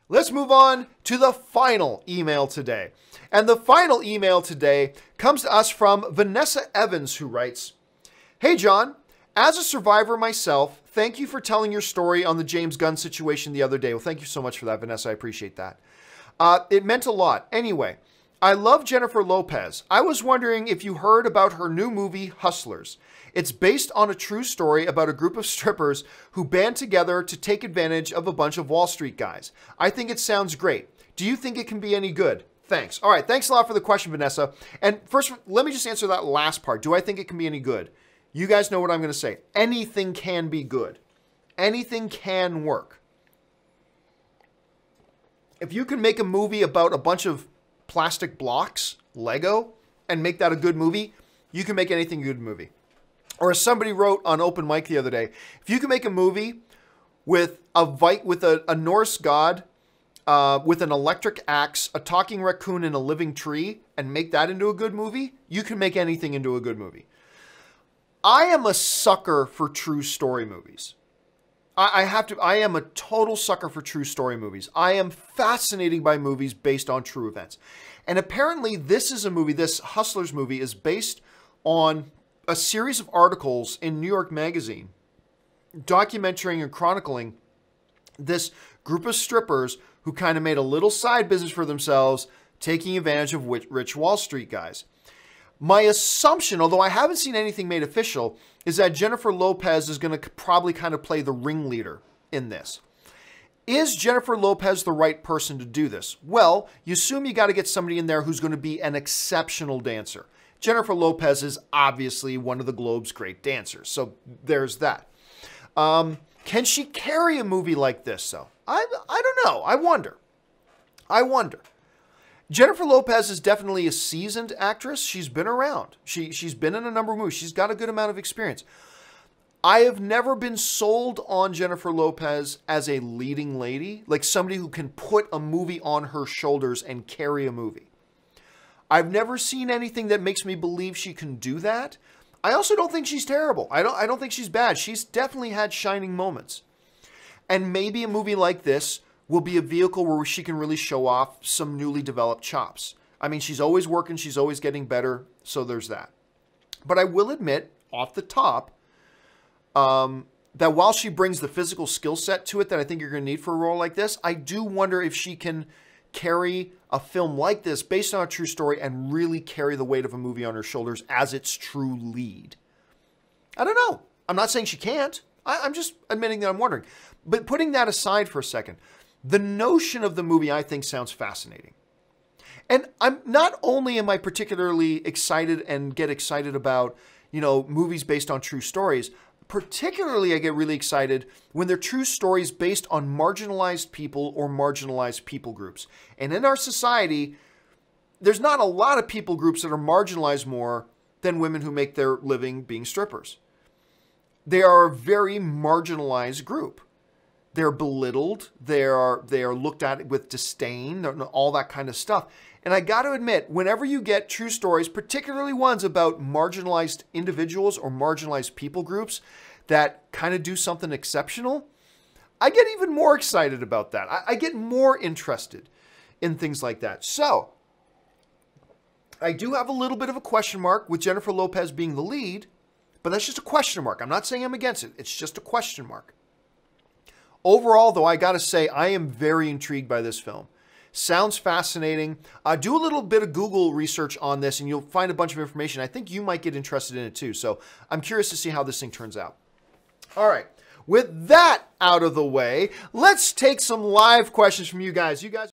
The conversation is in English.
Let's move on to the final email today. And the final email today comes to us from Vanessa Evans, who writes, "Hey John, as a survivor myself, thank you for telling your story on the James Gunn situation the other day." Well, thank you so much for that, Vanessa. I appreciate that. It meant a lot. Anyway, I love Jennifer Lopez. I was wondering if you heard about her new movie, Hustlers. It's based on a true story about a group of strippers who band together to take advantage of a bunch of Wall Street guys. I think it sounds great. Do you think it can be any good? Thanks. All right, thanks a lot for the question, Vanessa. And first, let me just answer that last part. Do I think it can be any good? You guys know what I'm going to say. Anything can be good. Anything can work. If you can make a movie about a bunch of plastic blocks, Lego, and make that a good movie, you can make anything a good movie. Or as somebody wrote on Open Mic the other day, if you can make a movie with a Norse god, with an electric axe, a talking raccoon, and a living tree, and make that into a good movie, you can make anything into a good movie. I am a sucker for true story movies. I am a total sucker for true story movies. I am fascinated by movies based on true events. And apparently this Hustlers movie is based on a series of articles in New York Magazine documenting and chronicling this group of strippers who kind of made a little side business for themselves, taking advantage of rich Wall Street guys. My assumption, although I haven't seen anything made official, is that Jennifer Lopez is going to probably kind of play the ringleader in this. Is Jennifer Lopez the right person to do this? Well, you assume you got to get somebody in there who's going to be an exceptional dancer. Jennifer Lopez is obviously one of the Globe's great dancers, so there's that. Can she carry a movie like this, though? I don't know. I wonder. Jennifer Lopez is definitely a seasoned actress. She's been around. She's been in a number of movies. She's got a good amount of experience. I have never been sold on Jennifer Lopez as a leading lady, like somebody who can put a movie on her shoulders and carry a movie. I've never seen anything that makes me believe she can do that. I also don't think she's terrible. I don't think she's bad. She's definitely had shining moments. And maybe a movie like this will be a vehicle where she can really show off some newly developed chops. I mean, she's always working. She's always getting better. So there's that. But I will admit, off the top, that while she brings the physical skill set to it that I think you're going to need for a role like this, I do wonder if she can carry a film like this based on a true story and really carry the weight of a movie on her shoulders as its true lead. I don't know. I'm not saying she can't. I'm just admitting that I'm wondering. But putting that aside for a second, the notion of the movie I think sounds fascinating. And not only am I particularly excited and get excited about, movies based on true stories, particularly I get really excited when they're true stories based on marginalized people or marginalized people groups. And in our society, there's not a lot of people groups that are marginalized more than women who make their living being strippers. They are a very marginalized group. They're belittled. They are looked at with disdain, all that kind of stuff. And I got to admit, whenever you get true stories, particularly ones about marginalized individuals or marginalized people groups that kind of do something exceptional, I get even more excited about that. I get more interested in things like that. So I do have a little bit of a question mark with Jennifer Lopez being the lead, but that's just a question mark. I'm not saying I'm against it. It's just a question mark. Overall, though, I got to say, I am very intrigued by this film. Sounds fascinating. Do a little bit of Google research on this and you'll find a bunch of information. I think you might get interested in it too. So I'm curious to see how this thing turns out. All right. With that out of the way, let's take some live questions from you guys.